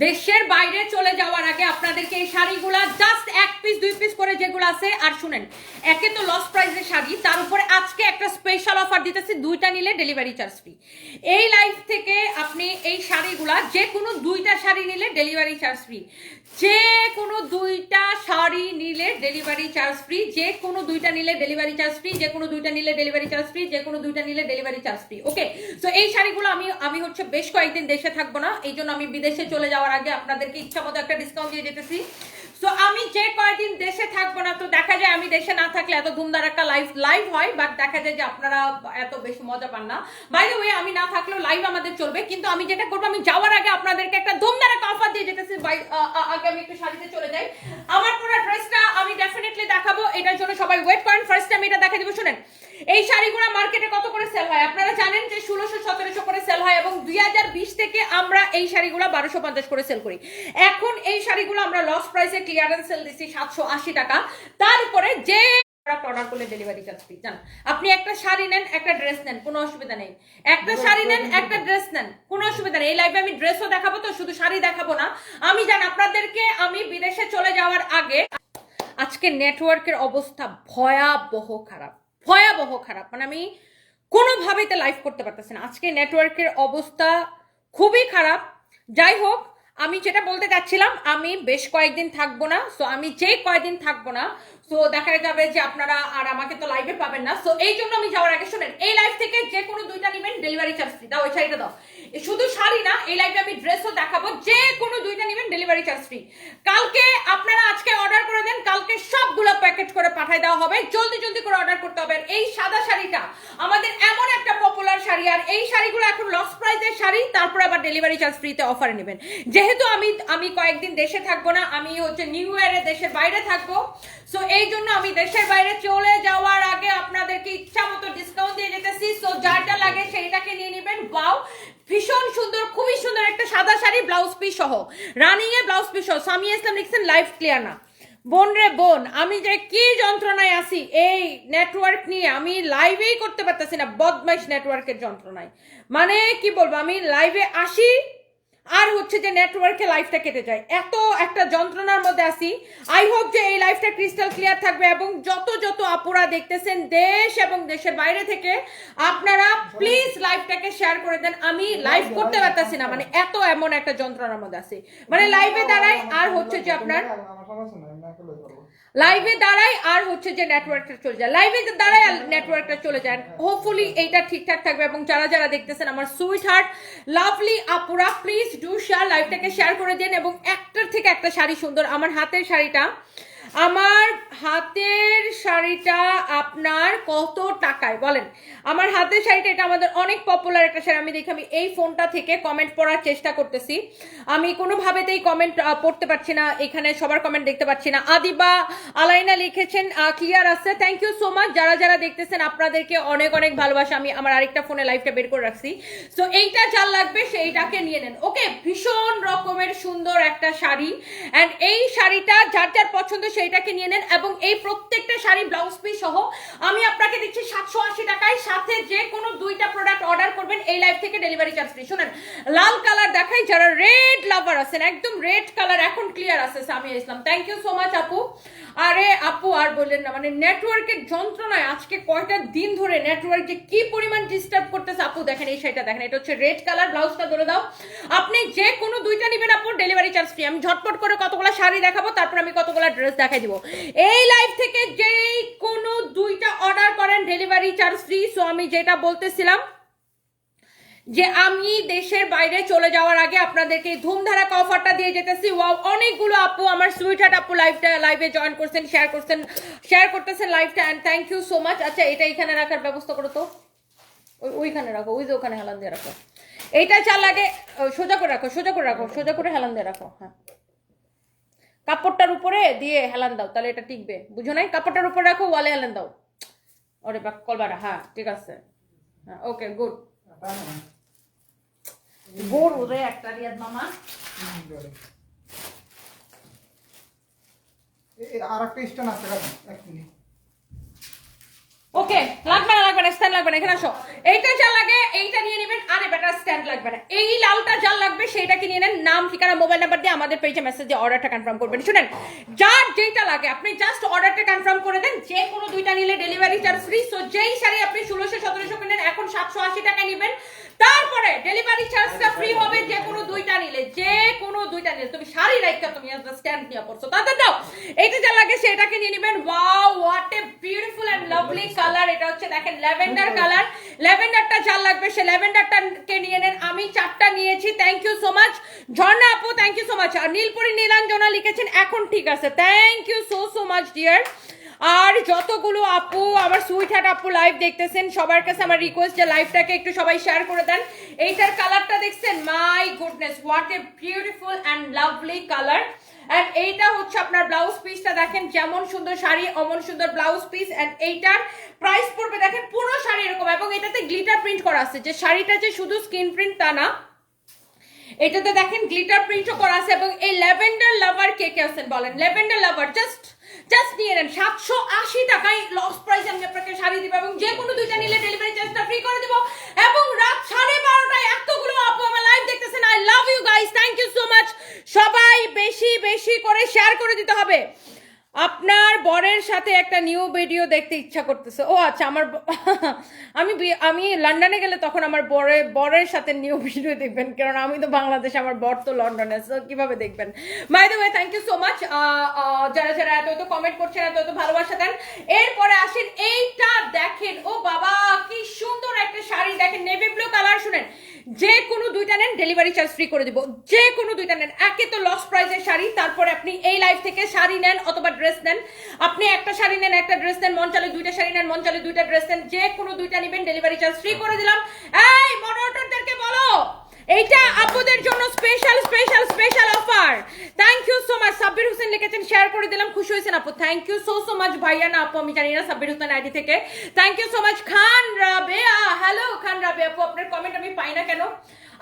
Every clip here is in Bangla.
দেশের বাইরে চলে যাওয়ার আগে আপনাদেরকে এই শাড়িগুলা জাস্ট 1 পিস 2 পিস করে যেগুলো আছে, আর শুনেন, একে তো লস প্রাইসের শাড়ি, তার উপরে আজকে একটা স্পেশাল অফার দিতেছি, দুইটা নিলে ডেলিভারি চার্জ ফ্রি। এই লাইফ থেকে আপনি এই শাড়িগুলা যে কোনো দুইটা শাড়ি নিলে ডেলিভারি চার্জ ফ্রি, যে কোনো দুইটা শাড়ি নিলে ডেলিভারি চার্জ ফ্রি, যে কোনো দুইটা নিলে ডেলিভারি চার্জ ফ্রি, যে কোনো দুইটা নিলে ডেলিভারি চার্জ ফ্রি, যে কোনো দুইটা নিলে ডেলিভারি চার্জ ফ্রি। ওকে, সো এই শাড়িগুলো আমি হচ্ছে বেশ কয়েকদিন দেশে থাকবো না, এই জন্য আমি বিদেশে চলে যাওয়ার আগে আপনাদেরকে ইচ্ছা মতো একটা ডিসকাউন্ট দিয়ে যেতেছি। সো আমি যে কয়েকদিন দেশে থাকবো না, তো দেখা যায় আমি দেশে না থাকলে এত ধুমধার একটা লাইভ হয়, বাট দেখা যায় যে আপনারা এত বেশি মজা পান না। বাই দ্য ওয়ে, আমি না থাকলেও লাইভ আমাদের চলবে, কিন্তু আমি যেটা করবো, আমি যাওয়ার আগে আপনাদেরকে একটা ধুমধার একটা অফার দিয়ে যেতেছি। আগে আমি একটু শাড়িতে চলে যাই। আমার পুরো ড্রেসটা আমি ডেফিনেটলি দেখাবো, এটার জন্য সবাই ওয়েট করেন। ফার্স্ট টাইম এটা দেখা দিব। শুনেন, এই শাড়িগুলো মার্কেটে কত করে সেল হয় আপনারা জানেন যে 1600-1700 করে সেল হয়, এবং 2020 থেকে আমরা এই শাড়িগুলো 1250 করে সেল করি। এখন এই শাড়িগুলো আমরা লস প্রাইসে ক্লিয়ারেন্স সেল দিচ্ছি 780 টাকা। তার উপরে যে অর্ডার করলে ডেলিভারি চার্জ ফ্রি। জান, আপনি একটা শাড়ি নেন, একটা ড্রেস নেন, কোনো অসুবিধা নেই। একটা শাড়ি নেন, একটা ড্রেস নেন, কোনো অসুবিধা নেই। এই লাইভে আমি ড্রেসও দেখাবো, তো শুধু শাড়ি দেখাবো না। আমি জান আপনাদেরকে, আমি বিদেশে চলে যাওয়ার আগে, আজকে নেটওয়ার্কের অবস্থা ভয়াবহ খারাপ, ভয়াবহ খারাপ, মানে আমি কোনোভাবেই লাইভ করতে পারতেছি না। আজকে নেটওয়ার্কের অবস্থা খুবই খারাপ। যাই হোক, আমি যেটা বলতে চাচ্ছিলাম, আমি বেশ কয়েকদিন থাকবো না। সো আমি যে কয়েকদিন থাকবো না, সো দেখা যাবে যে আপনারা আর আমাকে তো লাইভে পাবেন না। সো এই জন্য আমি যাওয়ার আগে শুনেন, এই লাইভ থেকে যে কোনো দুইটা নেবেন ডেলিভারি চার্জ ফ্রি। দাও, ওই শাড়িটা দাও। শুধু শাড়ি না, এই লাইভে আমি ড্রেসও দেখাবো, যে কোনো দুইটা নেবেন ডেলিভারি চার্জ ফ্রি। কালকে আপনারা আজকে অর্ডার করে দেন, কালকে সবগুলো প্যাকেট করে পাঠিয়ে দেওয়া হবে। জলদি জলদি করে অর্ডার করতে হবে। এই সাদা শাড়িটা আমাদের এমন একটা পপুলার শাড়ি, আর এই শাড়িগুলো এখন লস প্রাইসের শাড়ি, তারপর আবার ডেলিভারি চার্জ ফ্রিতে অফারে নেবেন। যেহেতু আমি কয়েকদিন দেশে থাকবো না, আমি হচ্ছে নিউ ইয়ারে দেশের বাইরে থাকবো। সো এই জন্য আমি দেশের বাইরে চলে যাওয়ার আগে আপনাদেরকে ইচ্ছা মতো ডিসকাউন্ট দিয়ে যেতেছি। সো যারটা লাগে সেইটাকে নিয়ে নেবেন। ওয়াও, ভীষণ সুন্দর, খুবই সুন্দর একটা সাদা শাড়ি, ব্লাউজ পিস সহ, রানিং এর ব্লাউজ পিস সহ। সামিয়া ইসলাম লিখছেন লাইভ ক্লিয়ার না। বোন রে বোন, আমি যে কি যন্ত্রণায় আছি এই নেটওয়ার্ক নিয়ে, আমি লাইভেই করতে পারতেছি না, বদমাইশ নেটওয়ার্কের যন্ত্রণায়। মানে কি বলবো, আমি লাইভে আসি আর হচ্ছে যে নেটওয়ার্কে লাইফটা কেটে যায়, এত একটা যন্ত্রণার মধ্যে আছি। আই হোপ যে এই লাইফটা ক্রিস্টাল ক্লিয়ার থাকবে, এবং যত যত আপুরা দেখতেছেন দেশ এবং দেশের বাইরে থেকে, আপনারা প্লিজ লাইভটাকে শেয়ার করে দেন। আমি লাইভ করতে পারতাছি না, মানে এত এমন একটা যন্ত্রণার মধ্যে আছি, মানে লাইভে দাঁড়াই আর হচ্ছে যে আপনার লাইভে দাঁড়াই আর হচ্ছে যে নেটওয়ার্কটা চলে যায়, লাইভে দাঁড়াই আর নেটওয়ার্কটা চলে যায়। হোপফুলি এইটা ঠিকঠাক থাকবে, এবং যারা যারা দেখতেছেন আমার সুইট হার্ট লাভলি আপুরা, প্লিজ ডু শেয়ার, লাইভটাকে শেয়ার করে দেন। এবং একটার থেকে একটা শাড়ি সুন্দর। আমার হাতের শাড়িটা আপনার কত টাকায় বলেন? আমার হাতের শাড়িটা, এটা আমাদের অনেক পপুলার একটা শাড়ি। আমি দেখি, আমি এই ফোনটা থেকে কমেন্ট পড়ার চেষ্টা করতেছি, আমি কোনোভাবেতেই কমেন্ট পড়তে পারছি না, এখানে সবার কমেন্ট দেখতে পাচ্ছি না। আদিবা আলাইনা লিখেছেন ক্লিয়ার আছে, থ্যাংক ইউ সো মাচ। যারা যারা দেখতেছেন আপনাদেরকে অনেক অনেক ভালোবাসা। আমি আমার আরেকটা ফোনে লাইভটা বের করে রাখছি। সো এইটা যার লাগবে সেইটাকে নিয়ে নেন। ওকে, ভীষণ রকমের সুন্দর একটা শাড়ি, অ্যান্ড এই শাড়িটা যার যার পছন্দ সেইটাকে নিয়ে নেন। এবং এই প্রত্যেকটা শাড়ি ব্লাউজ পিস সহ আমি আপনাকে দিচ্ছি 780 টাকায়, সাথে যে কোনো দুইটা প্রোডাক্ট অর্ডার করবেন এই লাইভ থেকে ডেলিভারি চার্জ ফ্রি। শুনেন, লাল কালার দেখাই, যারা রেড লাভার আছেন, একদম রেড কালার এখন ক্লিয়ার আছে। Samia Islam, thank you so much আপু। আরে আপু আর বললেন না, মানে নেটওয়ার্কের যন্ত্রণায় আজকে কয়টা দিন ধরে নেটওয়ার্ক যে কি পরিমাণ ডিস্টার্ব করতেছে। আপু দেখেন এই শাড়িটা দেখেন, এটা হচ্ছে রেড কালার, ব্লাউজটা ধরে দাও। আপনি যে কোনো দুইটা নেবেন আপু, ডেলিভারি চার্জ ফ্রি। আমি ঝটপট করে কতগুলো শাড়ি দেখাবো, তারপর আমি কতগুলো ড্রেস দেখাই দিব। এই লাইভ থেকে যেই কোনো দুইটা অর্ডার করেন ডেলিভারি চার্জ ফ্রি। সো আমি যেটা বলতেছিলাম যে আমি দেশের বাইরে চলে যাওয়ার আগে আপনাদেরকে ধুমধারাকা অফারটা দিয়ে যেতেছি। ওয়াও, অনেকগুলো আপু আমার সুইটহার্ট আপু লাইভে জয়েন করছেন, শেয়ার করতেছেন লাইভটা, and thank you so much. আচ্ছা, এটা এখানে রাখার ব্যবস্থা করো তো, ওইখানে রাখো, ওই যে ওখানে হেলান দিয়ে রাখো। এইটা চাল লাগে, সোজা করে রাখো, সোজা করে হেলান দিয়ে রাখো। হ্যাঁ, কাপড়টার উপরে দিয়ে হেলান দাও, তাহলে এটা টিকবে। বুঝো নাই? কাপড়টার উপরে রাখো, ওয়ালে হেলান দাও। ওরে বাক কলবাটা, হ্যাঁ ঠিক আছে। হ্যাঁ, ওকে, গুড। গরু রে একটা রিয়াদ মামা। আর একটা স্টোন আছে, এক মিনিট। ওকে, লাগবে না স্ট্যান্ড লাগবে না, এখানে আসো। এইটা যা লাগে এইটা নিয়ে নেবেন, আরে বেটা স্ট্যান্ড লাগবে না। এই লালটা যা লাগবে সেইটাকে নিয়ে নেন, নাম ঠিকানা মোবাইল নাম্বার দিয়ে আমাদের পেজে মেসেজ দিয়ে অর্ডারটা কনফার্ম করবেন। শুনেন, যার যেটা লাগে আপনি জাস্ট অর্ডারটা কনফার্ম করে দেন, যে কোনো দুইটা নিলে ডেলিভারি চার্জ ফ্রি। সো যেই শাড়ি আপনি 1600-1700 কিনেন এখন 780 টাকা নেবেন, তারপরে ডেলিভারি চার্জটা ফ্রি হবে যে কোনো দুইটা নিলে, যে কোনো দুইটা নিলে। তুমি শাড়ি রাখা তুমি স্ট্যান্ড নিয়ে পড়ছো, তাতে দাও। এইটা যা লাগে সেটাকে নিয়ে নেবেন। Wow, what a beautiful and lovely colour. এটা হচ্ছে দেখেন ল্যাভেন্ডার কালার। ল্যাভেন্ডারটা যা লাগবে সে ল্যাভেন্ডারটাকে নিয়ে নেন। আমি 4টা নিয়েছি। Thank you so much Jharna আপু, থ্যাংক ইউ সো মাচ। আর নীলপরি নীলাঞ্জনা লিখেছেন এখন ঠিক আছে, thank you so much dear. আর যতগুলো আপু আমার সুইট হার্ট আপু লাইভ দেখতেছেন সবার কাছে আমার রিকোয়েস্ট যে লাইভটাকে একটু সবাই শেয়ার করে দেন। এইটার কালারটা দেখছেন, my goodness, what a beautiful and lovely colour. And এইটা হচ্ছে আপনার ব্লাউজ পিসটা দেখেন, যেমন সুন্দর শাড়ি অমন সুন্দর ব্লাউজ পিস। এন্ড এইটার প্রাইস পড়বে দেখেন পুরো শাড়ি এরকম, এবং এটাতে গ্লিটার প্রিন্ট করা আছে, যে শাড়িটা যে শুধু স্ক্রিন প্রিন্ট তা না, এটাতে দেখেন গ্লিটার প্রিন্টও করা আছে। এবং এই ল্যাভেন্ডার লাভার কে কে আছেন বলেন, ল্যাভেন্ডার লাভার জাস্ট নিয়ে নেন। 780 টাকায় লস প্রাইস আমি আপনাকে শাড়ি দিব, এবং যে কোনো দুইটা নিলে ডেলিভারি চার্জটা ফ্রি করে দিব। এবং রাত 12:30টায় এতগুলো আপু আমার লাইভ দেখতেছেন, I love you guys, thank you so much. সবাই বেশি বেশি করে শেয়ার করে দিতে হবে। আপনার বরের সাথে একটা নিউ ভিডিও দেখতে ইচ্ছা করতেছে। ও আচ্ছা, আমার আমি লন্ডনে গেলে তখন আমার বরের সাথে নিউ ভিডিও দেখবেন, কারণ আমি তো বাংলাদেশে, আমার বর তো লন্ডনে, সো কিভাবে দেখবেন। By the way, thank you so much যারা যারা এত কমেন্ট করছেন, এত ভালোবাসা দেন। এরপরে আসেন, এইটা দেখেন, ও বাবা কি সুন্দর একটা শাড়ি দেখেন, নেভি ব্লু কালার। শুনেন, যে কোনো দুইটা নেন ডেলিভারি চার্জ ফ্রি করে দিব, যে কোনো দুইটা নেন। একে তো লস প্রাইসের শাড়ি, তারপরে আপনি এই লাইফ থেকে শাড়ি নেন অথবা ড্রেস নেন, আপনি একটা শাড়ি নেন একটা ড্রেস নেন, মন চালে দুইটা শাড়ি নেন, মন চালে দুইটা ড্রেস নেন, যে কোনো দুইটা নেবেন ডেলিভারি চার্জ ফ্রি করে দিলাম। এই মডারেটরদেরকে বলো এইটা আপুদের জন্য special special special offer. Thank you so much. Sabbir Hossain লিখেছেন, শেয়ার করে দিলাম, খুশি হয়েছেন আপু, থ্যাংক ইউ সো মাচ। ভাইয়া না আপু আমি জানি না, সাব্বির হোসেন আইডি থেকে thank you so much. Khan Rabeya, hello Khan Rabeya আপু, আপনার কমেন্ট আমি পাই না কেন?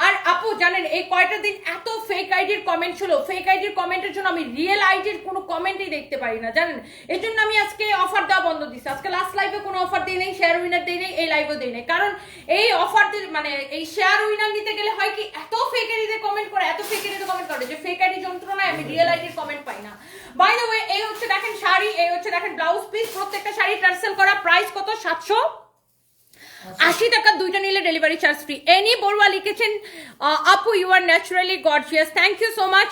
আর আপু জানেন এই কয়টা দিন এত ফেক আইডির কমেন্ট ছিল, ফেক আইডির কমেন্টের জন্য আমি রিয়েল আইডির কোনো কমেন্টই দেখতে পারি না জানেন। এই জন্য আমি আজকে অফার দেওয়া বন্ধ দিচ্ছি। আজকে লাস্ট লাইভে কোনো অফার দিই নেই, শেয়ার উইনার দিই নেই, এই লাইভও দিই নেই, কারণ এই অফার মানে এই শেয়ার উইনার নিতে গেলে হয় কি, এত ফেক আইডিতে কমেন্ট করে, এত ফেক আইডিতে কমেন্ট করে যে ফেক আইডি যন্ত্রণায় আমি রিয়েল আইডির কমেন্ট পাই না। বাই দ্য ওয়ে, এই হচ্ছে দেখেন শাড়ি, এই হচ্ছে দেখেন ব্লাউজ পিস, প্রত্যেকটা শাড়ি টার্সেল করা, প্রাইস কত 780 টাকা, দুইটা নিলে delivery charge free. Ani Barua লিখেছেন, আপু you are naturally gorgeous, thank you so much.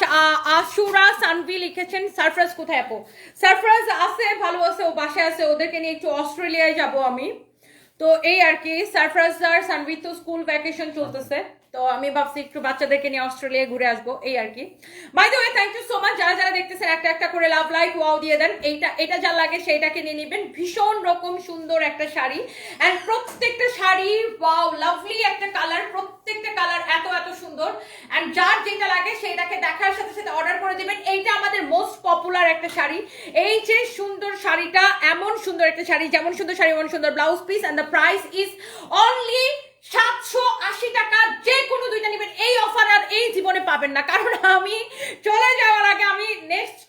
Ashura Sanvi লিখেছেন, সারফরাজ কোথায় আপু? সারফরাজ আছে, ভালো আছে, ও বাসায় আছে, ওদেরকে নিয়ে একটু অস্ট্রেলিয়ায় যাব আমি। তো এই আর কি, সারফরাজ আর সানভি তো স্কুল ভ্যাকেশন চলতেছে, তো আমি ভাবছি একটু বাচ্চাদেরকে নিয়ে অস্ট্রেলিয়া ঘুরে আসবো, এই আর কি। By the way, thank you so much. যারা যারা দেখতেছেন একটা একটা করে লাভ লাইক ওয়াও দিয়ে দেন। এটা যা লাগে সেইটাকে নিয়ে নেবেন। ভীষণ রকম সুন্দর একটা শাড়ি, এন্ড প্রত্যেকটা শাড়ি ওয়াও লাভলি একটা কালার, প্রত্যেকটা কালার এত সুন্দর। এন্ড যার যেটা লাগে সেইটাকে দেখার সাথে সাথে অর্ডার করে দিবেন। এইটা আমাদের মোস্ট পপুলার একটা শাড়ি। এই যে সুন্দর শাড়িটা, এমন সুন্দর একটা শাড়ি, যেমন সুন্দর শাড়ি এমন সুন্দর blouse piece, and the price is only 780 taka. যে কোনো দুইটা নেবেন, এই অফার আর এই জীবনে পাবেন না, কারণ আমি চলে যাওয়ার আগে, আমি নেক্সট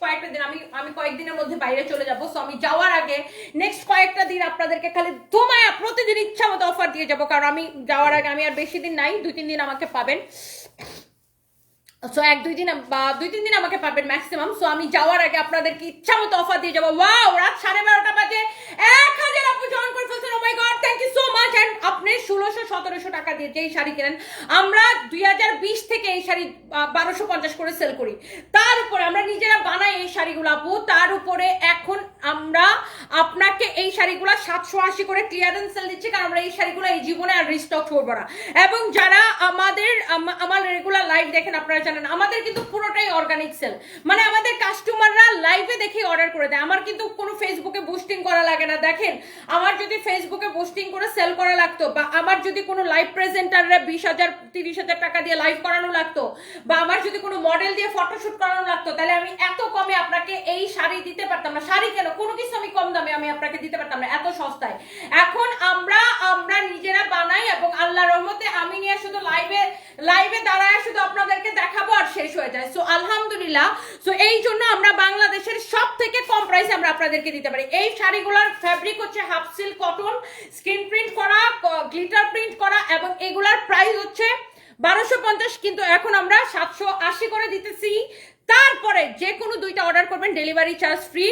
কয়েকটা দিন আমি কয়েকদিনের মধ্যে বাইরে চলে যাবো। সো আমি যাওয়ার আগে নেক্সট কয়েকটা দিন আপনাদেরকে খালি ধুমায়া প্রতিদিন ইচ্ছা মতো অফার দিয়ে যাবো, কারণ আমি যাওয়ার আগে, আমি আর বেশি দিন নাই, 2-3 দিন আমাকে পাবেন। সো 1-2 দিন বা 2-3 দিন আমাকে পাবেন ম্যাক্সিমাম। সো আমি যাওয়ার আগে আপনাদেরকে ইচ্ছা মতো অফার দিয়ে যাবো। ওয়াও, রাত 12:30 বাজে 1000 আপু জয়েন করে ফেলছেন, oh my god, thank you so much. And আপনি 1600-1700 টাকা দিয়ে যেই শাড়ি কেনেন, আমরা 2020 থেকে এই শাড়ি 1250 করে সেল করি। তার উপরে আমরা নিজেরা বানাই এই শাড়িগুলো আপু, তার উপরে এখন আমরা আপনাকে এই শাড়িগুলো 780 করে ক্লিয়ারেন্স সেল দিচ্ছি, কারণ আমরা এই শাড়িগুলো এই জীবনে আর রিস্টক করবো না। এবং যারা আমার রেগুলার লাইভ দেখেন আপনারা জানেন, আমাদের কিন্তু পুরোটাই অর্গানিক সেল, মানে আমাদের কাস্টমাররা লাইভে দেখে অর্ডার করে দেয়। আমার কিন্তু কোনো ফেসবুকে বুস্টিং করা লাগে না। দেখেন, আমার যদি ফেসবুকে বুস্টিং করে সেল করা লাগতো, বা আমার যদি কোনো লাইভ প্রেজেন্টাররা 20,000-30,000 টাকা দিয়ে লাইভ করানো লাগতো, বা আমার যদি কোনো মডেল দিয়ে ফটোশুট করানো লাগতো, তাহলে আমি এত কমে আপনাকে এই শাড়ি দিতে পারতাম না। শাড়ি কেন, কোনো কিছু আমি কম দামে আমি আপনাকে দিতে পারতাম না, এত সস্তায়। এখন আমরা নিজেরা বানাই, এবং আল্লাহর রহমতে আমি নিয়ে শুধু লাইভে দাঁড়ায় শুধু আপনাদেরকে দেখাবো আর শেষ হয়ে যায়। সো আলহামদুলিল্লাহ। আলহামদুলিল্লাহ। সো এই জন্য আমরা বাংলাদেশের সব থেকে কম প্রাইসে আমরা আপনাদেরকে দিতে পারি। এই শাড়িগুলোর ফ্যাব্রিক হচ্ছে half silk cotton, screen print করা, গ্লিটার প্রিন্ট করা, এবং এগুলার প্রাইস হচ্ছে 1250, কিন্তু এখন আমরা 780 করে দিতেছি। তারপরে যে কোনো দুইটা অর্ডার করবেন ডেলিভারি চার্জ ফ্রি।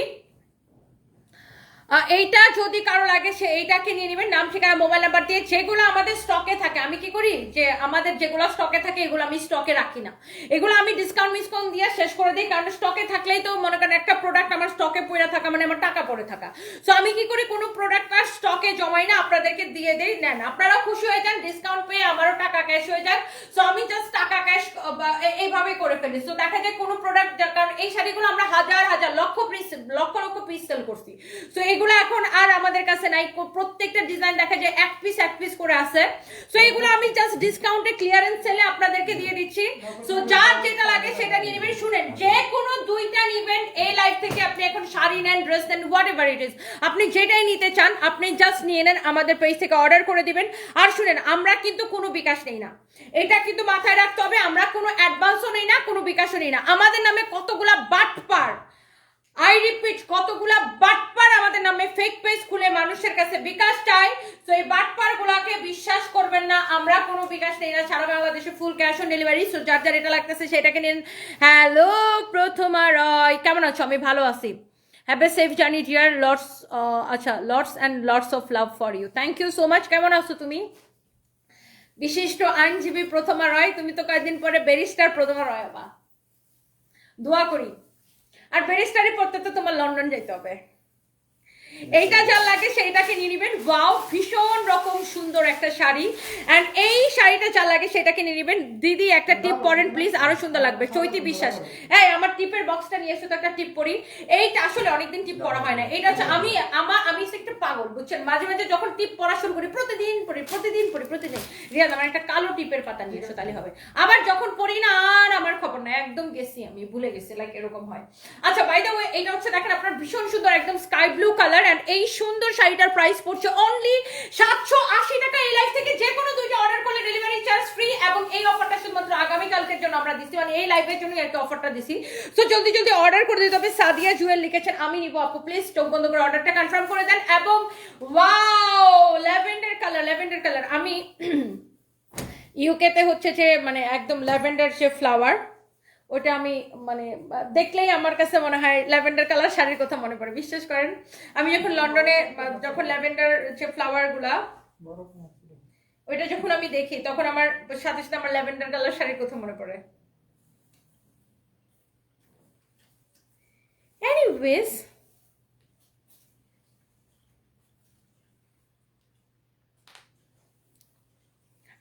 এইটা যদি কারো লাগে সে এইটাকে নিয়ে নেবেন, নাম ঠিকানা মোবাইল নাম্বার দিয়ে। যেগুলো আমাদের স্টকে থাকে, আমি কি করি যে আমাদের যেগুলো স্টকে থাকে এগুলো আমি স্টকে রাখি না, এগুলো আমি ডিসকাউন্ট দিয়ে শেষ করে দিই। কারণ স্টকে থাকলেই তো মনে করেন একটা প্রোডাক্ট আমার স্টকে পড়ে থাকা মানে আমার টাকা পড়ে থাকা। সো আমি কি করি, কোনো প্রোডাক্ট আর স্টকে জমাই না, আপনাদেরকে দিয়ে দেই, নেন, আপনারাও খুশি হয়ে যান, ডিসকাউন্ট পেয়ে আমারও টাকা ক্যাশ হয়ে যাক। সো আমি জাস্ট টাকা ক্যাশ এইভাবে করে ফেলি। সো দেখা যায় কোনো প্রোডাক্ট, কারণ এই শাড়িগুলো আমরা হাজার হাজার লক্ষ পিস সেল করছি। সো এগুলো এখন আর আমাদের কাছে নাই, প্রত্যেকটা ডিজাইন দেখা যায় এক পিস করে আছে। সো এগুলো আমি জাস্ট ডিসকাউন্টে ক্লিয়ারেন্স সেলে আপনাদেরকে দিয়ে দিচ্ছি। সো যার যেটা লাগে সেটা নিয়ে নেবেন। শুনেন, যে কোনো দুইটা নিবেন এই লাইভ থেকে, আপনি এখন শাড়ি নেন, ড্রেস নেন, হোয়াট এভার ইট ইজ, আপনি যেটাই নিতে চান আপনি জাস্ট নিয়ে নেন, আমাদের পেজ থেকে অর্ডার করে দিবেন। আর শুনেন, আমরা কিন্তু কোনো বিকাশ নেই না, এটা কিন্তু মাথায় রাখতে হবে। আমরা কোনো অ্যাডভান্সও নেই না, কোনো বিকাশও নেই না। আমাদের নামে কতগুলা বাটপার, আই রিপিট, কতগুলা বাটপার আমাদের নামে ফেক পেজ খুলে মানুষের কাছে বিকাশ চায়। তো এই বাটপার গুলাকে বিশ্বাস করবেন না, আমরা কোনো বিকাশ নেই না, সারা বাংলাদেশে full cash on delivery. So যার যার এটা লাগতেছে সেটাকে নিন। হ্যালো প্রথমা রয়, কেমন আছো? আমি ভালো আছি। Have a safe journey dear, lots আচ্ছা lots and lots of love for you. Thank you so much. কেমন আছো তুমি? বিশিষ্ট আইনজীবী প্রথমা রয়, তুমি তো কয়েকদিন পরে ব্যারিস্টার প্রথমা রয় হবা, দোয়া করি। আর ব্যারিস্টারি পড়তে তো তোমার লন্ডন যেতে হবে। এইটা যা লাগে সেইটাকে নিয়ে নিবেন। ওয়াও, ভীষণ রকম সুন্দর একটা শাড়ি, এন্ড এই শাড়িটা যা লাগে সেটাকে নিয়ে নিবেন। দিদি একটা টিপ পরেন প্লিজ, আরো সুন্দর লাগবে। চৈতি বিশ্বাস, এই আমার টিপের বক্সটা নিয়ে এসে তো একটা টিপ পরি। এইটা আসলে অনেকদিন টিপ পরা হয় না। এটা হচ্ছে আমি একটা পাগল, বুঝছেন? মাঝে মাঝে যখন টিপ পড়া শুরু করি প্রতিদিন রিয়াজ আমার একটা কালো টিপের পাতা নিয়ে এসো, তাহলে হবে। আবার যখন পড়ি না আর আমার খবর না, একদম গেছি, আমি ভুলে গেছি, লাইক এরকম হয়। আচ্ছা, বাই দ্য ওয়ে, এটা হচ্ছে দেখেন আপনার ভীষণ সুন্দর একদম স্কাই ব্লু কালার, এন্ড এই সুন্দর শাড়িটার প্রাইস পড়ছে অনলি 780 টাকা। এই লাইভ থেকে যে কোনো দুইটা অর্ডার করলে ডেলিভারি চার্জ ফ্রি, এবং এই অফারটা শুধুমাত্র আগামী কালকের জন্য আমরা দিচ্ছি, মানে এই লাইভের জন্য একটা অফারটা দিছি। সো জলদি অর্ডার করে দিতে হবে। সাদিয়া জুয়েল লিখেছেন আমি নিব আপু, প্লিজ চোখ বন্ধ করে অর্ডারটা কনফার্ম করে দেন। এবং ওয়াও, ল্যাভেন্ডার কালার, আমি ইউকে তে হচ্ছে যে মানে একদম ল্যাভেন্ডার যে ফ্লাওয়ার, ওটা আমি মানে দেখলেই আমার কাছে মনে হয় ল্যাভেন্ডার কালার শাড়ির কথা মনে পড়ে। বিশ্বাস করেন, আমি যখন লন্ডনে যখন ল্যাভেন্ডার যে ফ্লাওয়ার গুলা ওইটা যখন আমি দেখি তখন আমার সাথে সাথে আমার ল্যাভেন্ডার কালার শাড়ির কথা মনে পড়ে। এনিওয়েজ,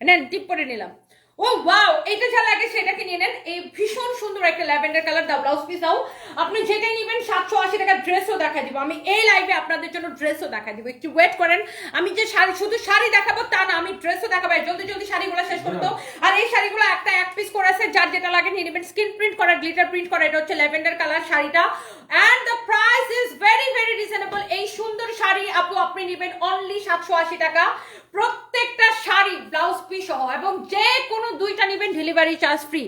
নেন টিপ করে নিলাম। ও ওয়াও, এটা যা লাগে সেটাকে নিয়ে নেন। এই ভীষণ সুন্দর একটা ল্যাভেন্ডার কালার, দাও ব্লাউজ পিস দাও। আপনি যেটাই নেবেন 780 টাকা। ড্রেসও দেখা দিব আমি এই লাইভে, আপনাদের জন্য ড্রেসও দেখা দিব। একটু ওয়েট করেন, আমি যে শাড়ি শুধু শাড়ি দেখাবো তা না, আমি ড্রেসও দেখাবো। জলদি শাড়িগুলো শেষ করে দাও। আর এই শাড়িগুলো একটা এক পিস করে আছে, যার যেটা লাগে নিয়ে নেবেন। স্কিন প্রিন্ট করা, গ্লিটার প্রিন্ট করা, এটা হচ্ছে ল্যাভেন্ডার কালার শাড়িটা, and the price is very reasonable. এই সুন্দর শাড়ি আপু আপনি নেবেন অনলি 780 টাকা, প্রত্যেকটা শাড়ি ব্লাউজ পিস সহ, এবং যে কোনো দুইটা নেবেন ডেলিভারি চার্জ ফ্রি।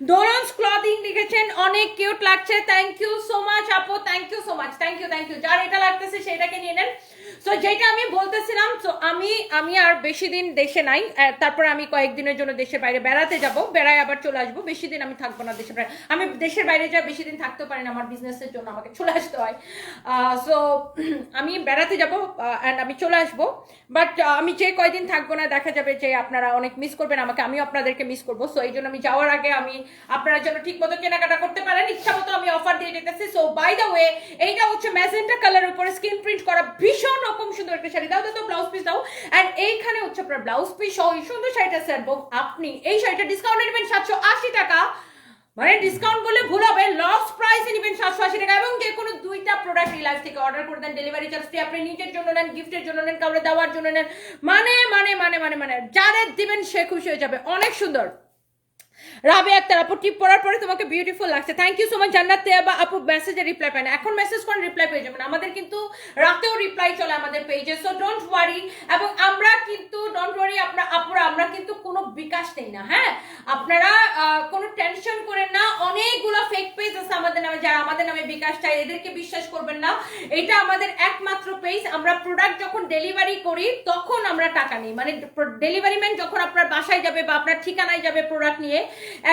ডোরন্স ক্লথিং লিখেছেন, অনেক কিউট লাগছে, থ্যাংক ইউ সো মাচ আপু, thank you so much, thank you. যার এটা লাগতেছে সেটাকে নিয়ে নেন। সো যেটা আমি বলতেছিলাম, তো আমি আর বেশি দিন দেশে নাই, তারপর আমি কয়েকদিনের জন্য দেশের বাইরে বেড়াতে যাব, বেড়ায় আবার চলে আসবো। বেশি দিন আমি থাকবো না দেশের বাইরে, আমি দেশের বাইরে যা বেশি দিন থাকতে পারি না, আমার বিজনেসের জন্য আমাকে চলে আসতে হয়। সো আমি বেড়াতে যাব অ্যান্ড আমি চলে আসবো, বাট আমি যে কয়দিন থাকবো না দেখা যাবে যে আপনারা অনেক মিস করবেন আমাকে, আমিও আপনাদেরকে মিস করবো। সো এই জন্য আমি যাওয়ার আগে আমি আপনারা জন্য ঠিক মতো কেনাকাটা করতে পারেন, ইচ্ছা মতো আমি অফার দিয়ে যেতেছি। সো বাই দ্য ওয়ে, এইটা হচ্ছে ম্যাজেন্টা কালার উপরে স্কিন প্রিন্ট করা ভীষণ রকম সুন্দর একটা শাড়ি। দাও ব্লাউজ পিস দাও। এন্ড এইখানে হচ্ছে আপনার ব্লাউজ পিস সহ এই সুন্দর শাড়িটা সেট। আপনি এই শাড়িটা ডিসকাউন্টে নেবেন 780 টাকা, মানে ডিসকাউন্ট বলে ভুল হবে, লস প্রাইসে নেবেন 780 টাকা। এবং যে কোনো দুইটা প্রোডাক্ট লাইভ থেকে অর্ডার করে দেন, ডেলিভারি চার্জ ফ্রি। আপনি নিজের জন্য নেন, গিফটের জন্য নেন, কাউকে দেওয়ার জন্য নেন, মানে যারা দিবেন সে খুশি হয়ে যাবে। অনেক সুন্দর। রাবে আক্তার আপু, টিপ পড়ার পরে তোমাকে বিউটিফুল লাগছে, থ্যাংক ইউ সো মাচ। জান্নাত তেয়াবা আপু, মেসেজে রিপ্লাই পায় না, এখন মেসেজ করেন রিপ্লাই পেয়ে যাবেন। আমাদের কিন্তু রাতেও রিপ্লাই চলে আমাদের পেজে, সো ডোন্ট ওয়ারি। এবং আমরা কিন্তু ডোন্ট ওয়ারি আপুরা, আমরা কিন্তু কোনো বিকাশ নেই না, হ্যাঁ? আপনারা কোনো টেনশন করেন না। অনেকগুলো ফেক পেজ আছে আমাদের নামে, যারা আমাদের নামে বিকাশ চাই এদেরকে বিশ্বাস করবেন না, এটা আমাদের একমাত্র পেজ। আমরা প্রোডাক্ট যখন ডেলিভারি করি তখন আমরা টাকা নিই, মানে ডেলিভারি ম্যান যখন আপনার বাসায় যাবে বা আপনার ঠিকানায় যাবে প্রোডাক্ট নিয়ে,